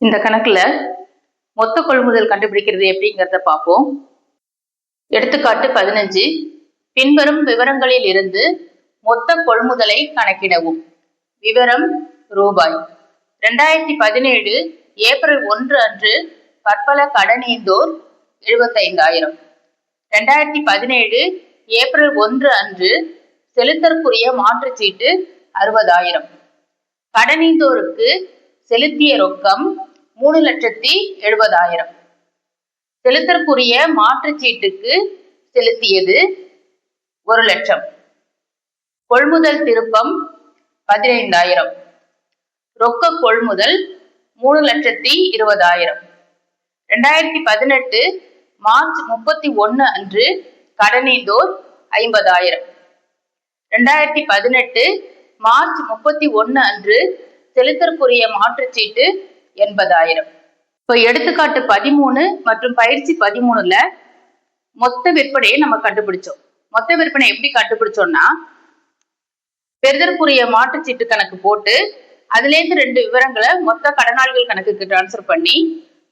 இந்த கணக்குல மொத்த கொள்முதல் கண்டுபிடிக்கிறது எப்படிங்கிறத பார்ப்போம். எடுத்துக்காட்டு 15. பின்வரும் விவரங்களில் இருந்து மொத்த கொள்முதலை கணக்கிடவும். விவரம் ரூபாய் 2017 ஏப்ரல் 1 அன்று பற்பல கடனீந்தோர் 75,000. 2017 ஏப்ரல் 1 அன்று செலுத்தற்குரிய மாற்றுச்சீட்டு 60,000. கடனீந்தோருக்கு செலுத்திய ரொக்கம் 3,70,000. செலுத்தற்குரிய மாற்றுச்சீட்டுக்கு செலுத்தியது 1,00,000. கொள்முதல் திருப்பம் 15,000. ரொக்க கொள்முதல் 3,20,000. 2018 மார்ச் 31 அன்று கடனீந்தோர் 50,000. 2018 மார்ச் 31 அன்று செலுத்தற்குரிய மாற்றுச்சீட்டு 80,000. இப்போ எடுத்துக்காட்டு 13 மற்றும் பயிற்சி 13ல மொத்த விற்பனையை நம்ம கண்டுபிடிச்சோம். மொத்த விற்பனை எப்படி கண்டுபிடிச்சோம்னா, பெறுதற்குரிய மாற்றுச்சீட்டு கணக்கு போட்டு அதுல இருந்து 2 விவரங்களை மொத்த கடனாளிகள் கணக்குக்கு டிரான்ஸ்பர் பண்ணி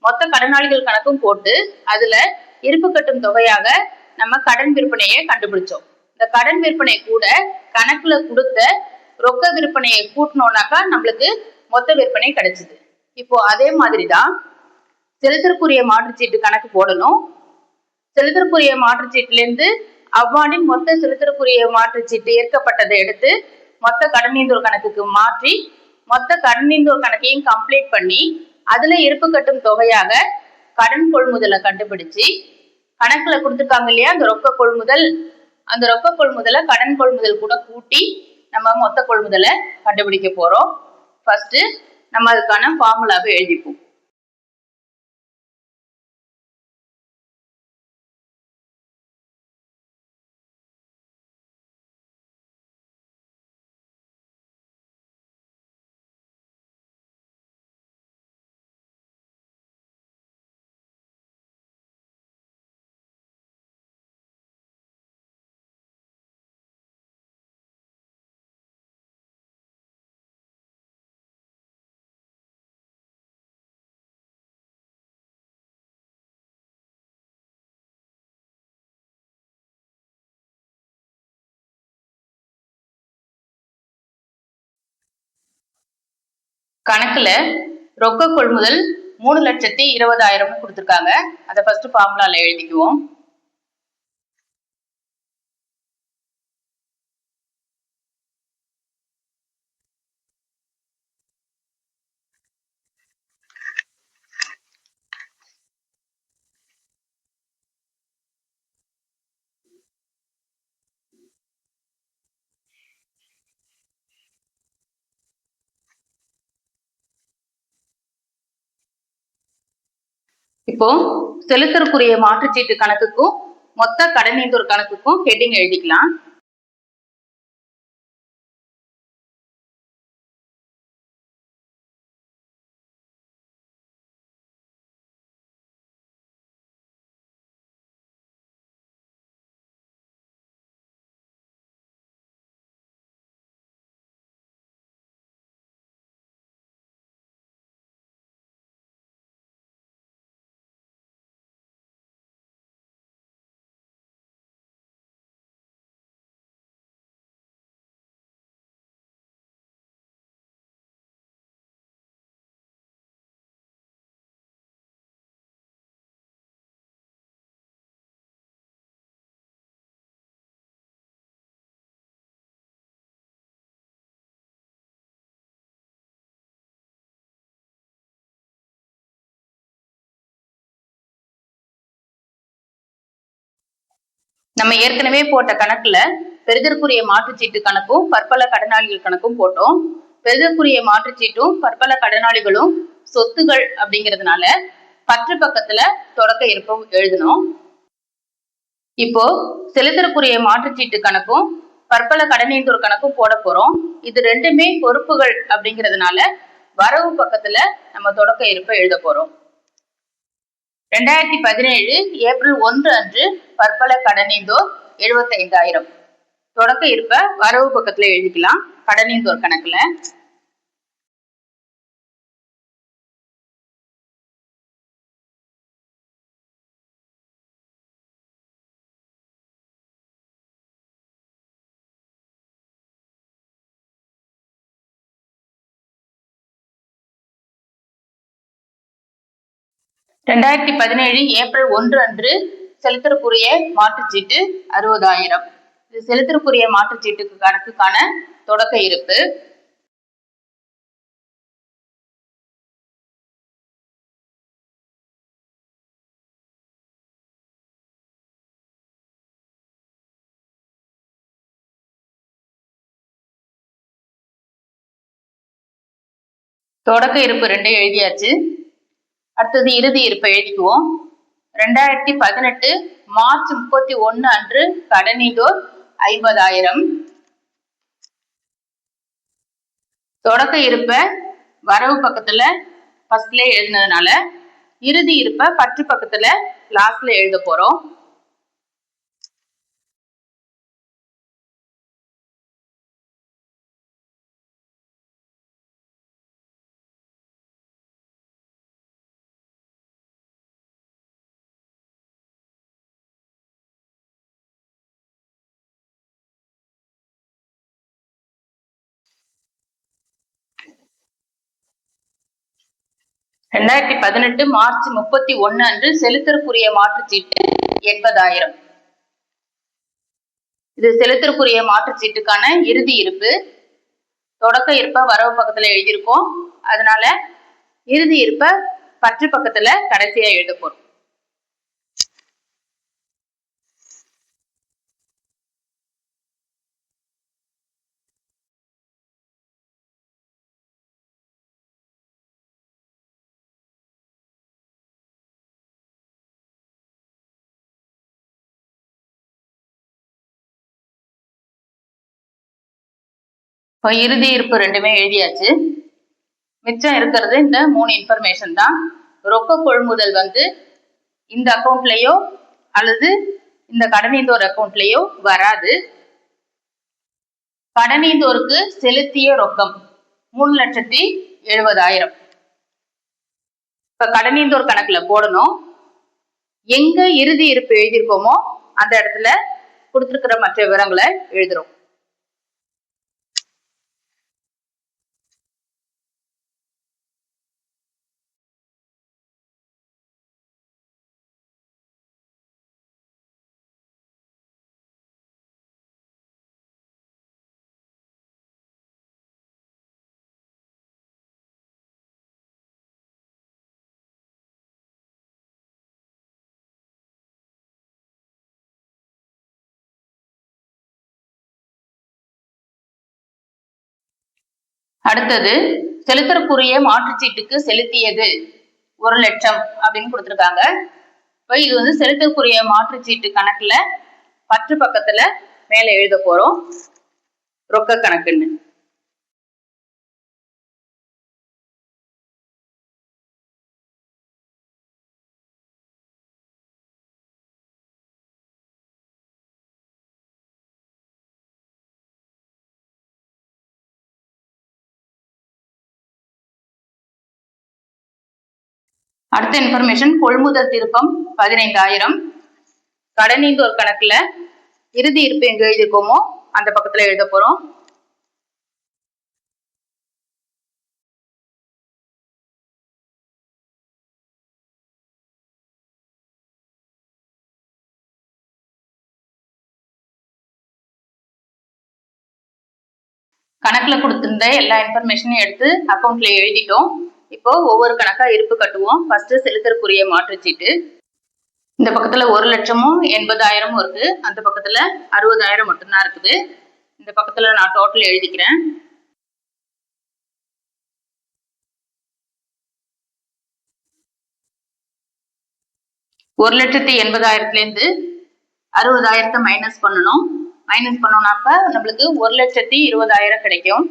மொத்த கடனாளிகள் கணக்கும் போட்டு அதுல இருப்பு கட்டும் தொகையாக நம்ம கடன் விற்பனையை கண்டுபிடிச்சோம். இந்த கடன் விற்பனை கூட கணக்குல கொடுத்த ரொக்க விற்பனையை கூட்டினோம்னாக்கா நம்மளுக்கு மொத்த விற்பனை கிடைச்சது. இப்போ அதே மாதிரிதான் செலுத்தற்குரிய மாற்றுச்சீட்டு கணக்கு போடணும். செலுத்தற்குரிய மாற்றுச்சீட்டுல இருந்து அவ்வாண்டின் மொத்த செலுத்தற்குரிய மாற்றுச்சீட்டு ஏற்கப்பட்டதை எடுத்து மொத்த கடனீந்தோர் கணக்குக்கு மாற்றி மொத்த கடனீந்தோர் கணக்கையும் கம்ப்ளீட் பண்ணி அதுல இருப்பு கட்டும் தொகையாக கடன் கொள்முதலை கண்டுபிடிச்சு கணக்குல கொடுத்துருக்காங்க இல்லையா அந்த ரொக்க கொள்முதல், அந்த ரொக்க கொள்முதலை கடன் கொள்முதல் கூட கூட்டி நம்ம மொத்த கொள்முதலை கண்டுபிடிக்க போறோம். ஃபர்ஸ்ட் நம்ம அதுக்கான ஃபார்முலாவை எழுதிப்போம். கணக்குல ரொக்க கொள்முதல் 3,20,000 கொடுத்துருக்காங்க. அதை ஃபர்ஸ்ட் ஃபார்முலால எழுதிக்குவோம். இப்போ செலுத்தற்குரிய மாற்றுச்சீட்டு கணக்குக்கும் மொத்த கடனீந்தோர் கணக்குக்கும் ஹெட்டிங் எழுதிக்கலாம். நம்ம ஏற்கனவே போட்ட கணக்குல பெறுதற்குரிய மாற்றுச்சீட்டு கணக்கும் பற்பல கடனாளிகள் கணக்கும் போட்டோம். பெறுதற்குரிய மாற்றுச்சீட்டும் பற்பல கடனாளிகளும் சொத்துகள் அப்படிங்கிறதுனால பற்று பக்கத்துல தொடக்க இருப்பும் எழுதணும். இப்போ செலுத்தற்குரிய மாற்றுச்சீட்டு கணக்கும் பற்பல கடனீந்தோர் கணக்கும் போட போறோம். இது ரெண்டுமே பொறுப்புகள் அப்படிங்கிறதுனால வரவு பக்கத்துல நம்ம தொடக்க இருப்பை எழுத போறோம். 2017 ஏப்ரல் 1 அன்று பற்பல கடனீந்தோர் 75,000. தொடக்க இருப்ப வரவு பக்கத்துல எழுதிக்கலாம் கடனீந்தோர் கணக்குல. 2017 ஏப்ரல் 1 அன்று செலுத்தற்குரிய மாற்றுச்சீட்டு 60,000. இது செலுத்தற்குரிய மாற்றுச்சீட்டுக்கு கணக்குக்கான தொடக்க இருப்பு. தொடக்க இருப்பு 2 எழுதியாச்சு. அடுத்தது இறுதி இருப்பை எழுதிக்குவோம். 2018 மார்ச் 31 அன்று கடனீந்தோர் 50,000. தொடக்க இருப்ப வரவு பக்கத்துல ஃபர்ஸ்ட்ல எழுதினதுனால இறுதி இருப்ப பற்று பக்கத்துல லாஸ்ட்ல எழுத போறோம். ரெண்டாயிரத்தி 18 மார்ச் 31 அன்று செலுத்தற்குரிய மாற்றுச்சீட்டு 80,000. இது செலுத்தற்குரிய மாற்றுச்சீட்டுக்கான இறுதி இருப்பு. தொடக்க இருப்ப வரவு பக்கத்துல எழுதியிருக்கோம். அதனால இறுதி இருப்ப பற்று பக்கத்துல கடைசியா எழுத போறோம். இப்போ இறுதி இருப்பு ரெண்டுமே எழுதியாச்சு. மிச்சம் இருக்கிறது இந்த 3 இன்ஃபர்மேஷன் தான். ரொக்க கொள்முதல் இந்த அக்கௌண்ட்லயோ அல்லது இந்த கடனீந்தோர் அக்கௌண்ட்லயோ வராது. கடனீந்தோருக்கு செலுத்திய ரொக்கம் 3,70,000. இப்ப கடனீந்தோர் கணக்குல போடணும். எங்க இறுதி இருப்பு எழுதியிருக்கோமோ அந்த இடத்துல கொடுத்திருக்கிற மற்ற விவரங்களை எழுதுறோம். அடுத்தது செலுத்தற்குரிய மாற்றுச்சீட்டுக்கு செலுத்தியது 1,00,000 அப்படின்னு கொடுத்திருக்காங்க. இப்போ இது செலுத்தற்குரிய மாற்றுச்சீட்டு கணக்குல பற்று பக்கத்துல மேல எழுத போறோம் ரொக்க கணக்குன்னு. அடுத்த இன்ஃபர்மேஷன் கொள்முதல் திருப்பம் 15,000. கடனீந்தோர் கணக்குல இறுதி இருப்பு எங்க எழுதியிருக்கோமோ அந்த பக்கத்துல எழுத போறோம். கணக்குல கொடுத்திருந்த எல்லா இன்ஃபர்மேஷனையும் எடுத்து அக்கௌண்ட்ல எழுதிட்டோம். இப்போ ஒவ்வொரு கணக்கா இருப்பு கட்டுவோம். ஃபர்ஸ்ட் செலுத்தற்குரிய மாற்றுச்சீட்டு. இந்த பக்கத்துல 1,00,000ம் 80,000ம் இருக்கு. அந்த பக்கத்துல 60,000 மட்டும்தான் இருக்குது. இந்த பக்கத்துல நான் டோட்டல் எழுதிக்கிறேன். $1,80,000 60,000 மைனஸ் பண்ணணும். மைனஸ் பண்ணோம்னாக்க நம்மளுக்கு 1,20,000 கிடைக்கும்.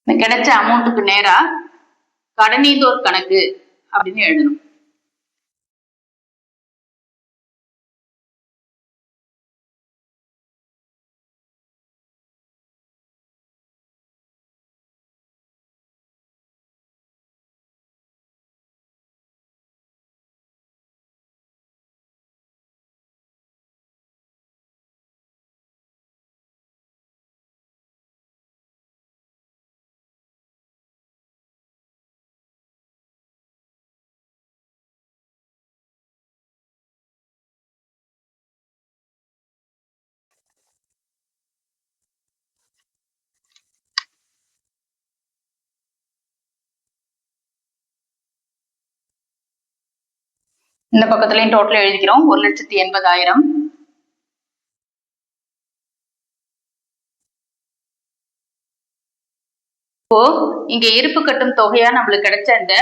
கிடைச்ச அமௌண்ட்டுக்கு நேரா கடனீந்தோர் கணக்கு அப்படின்னு எழுதணும். இந்த பக்கத்துலயும் டோட்டல் எழுதிக்கிறோம் 1,80,000. இப்போ இங்க இருப்பு கட்டும் தொகையா நம்மளுக்கு கிடைச்ச இந்த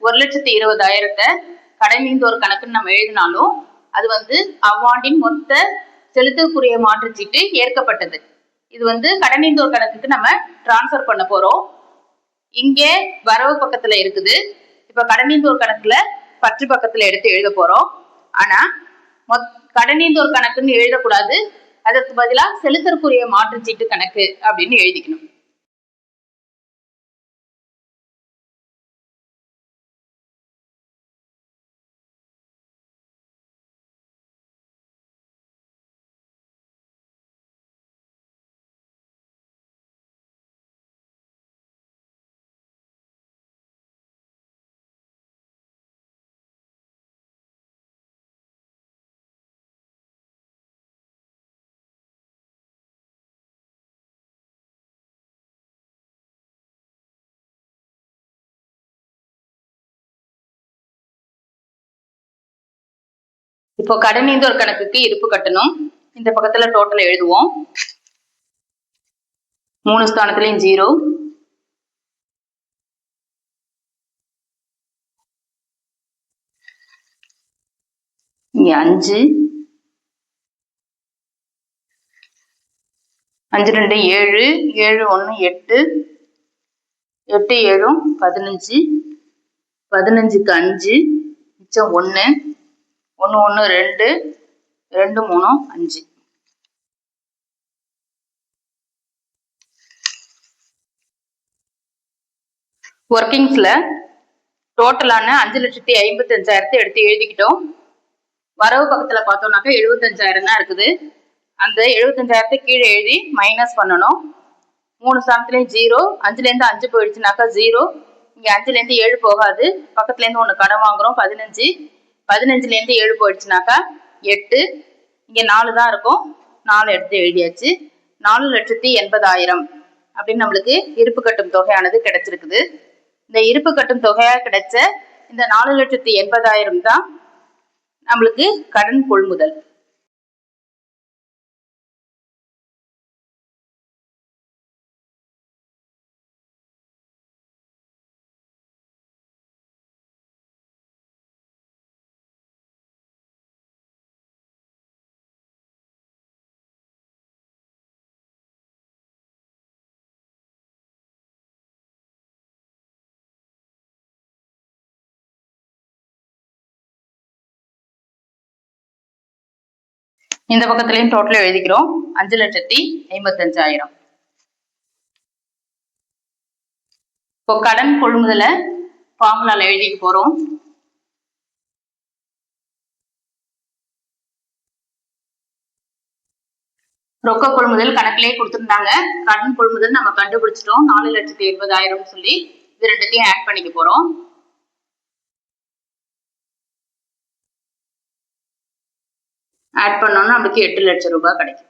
1,20,000 கடனீந்தோர் கணக்குன்னு நம்ம எழுதினாலும் அது அவ்வாண்டின் மொத்த செலுத்தக்கூடிய மாற்றுச்சீட்டு ஏற்கப்பட்டது. இது கடனீந்தோர் கணக்குக்கு நம்ம டிரான்ஸ்பர் பண்ண போறோம். இங்கே வரவு பக்கத்துல இருக்குது. இப்ப கடனீந்தோர் கணக்குல பற்று பக்கத்துல எடுத்து எழுத போறோம். ஆனா கடனீந்தோர் கணக்குன்னு எழுதக்கூடாது. அதற்கு பதிலா செலுத்தற்குரிய மாற்றுச்சீட்டு கணக்கு அப்படின்னு எழுதிக்கணும். இப்போ கடனீந்தோர் கணக்குக்கு இருப்பு கட்டணும். இந்த பக்கத்துல டோட்டல் எழுதுவோம். 3 ஸ்தானத்துலயும் 0. இங்க 5, 5 2 7, 7 1 8, 8 7 15, 15க்கு 5, மிச்சம் 1, 1 1 2, 2 3 5. ஒர்க்கிங்ஸ்ல டோட்டலான 5,55,000 எடுத்து எழுதிக்கிட்டோம். வரவு பக்கத்துல பார்த்தோம்னாக்கா 75,000 தான் இருக்குது. அந்த 75,000 கீழே எழுதி மைனஸ் பண்ணணும். 3 ஸ்தானத்துலயும் 0, 5ல இருந்து 5 போயிடுச்சுனாக்கா 0. இங்க 5ல இருந்து 7 போகாது. பக்கத்துல இருந்து 1 கடன் வாங்குறோம் 15. 15ல இருந்து 7 போயிடுச்சுனாக்கா 8. இங்க 4 தான் இருக்கும். 4 எடுத்து எழுதியாச்சு. 4,80,000 அப்படின்னு நம்மளுக்கு இருப்பு கட்டும் தொகையானது கிடைச்சிருக்குது. இந்த இருப்பு கட்டும் தொகையா கிடைச்ச இந்த 4,80,000 தான் நம்மளுக்கு கடன் கொள்முதல். இந்த பக்கத்துலயும் டோட்டல் எழுதிக்கிறோம் 5,55,000. இப்போ கடன் கொள்முதல ஃபார்முலால எழுதிட்டு போறோம். ரொக்க கொள்முதல் கணக்கிலே கொடுத்திருந்தாங்க. கடன் கொள்முதல் நம்ம கண்டுபிடிச்சிட்டோம் 4,80,000 சொல்லி. இது ரெண்டுத்தையும் ஆட் பண்ணிக்க போறோம். ஆட் பண்ணோம்னா நமக்கு 8 லட்சம் ரூபாய் கிடைக்கும்.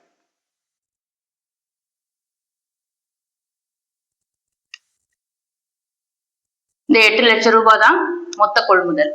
இந்த 8 லட்சம் ரூபாய் தான் மொத்த கொள்முதல்.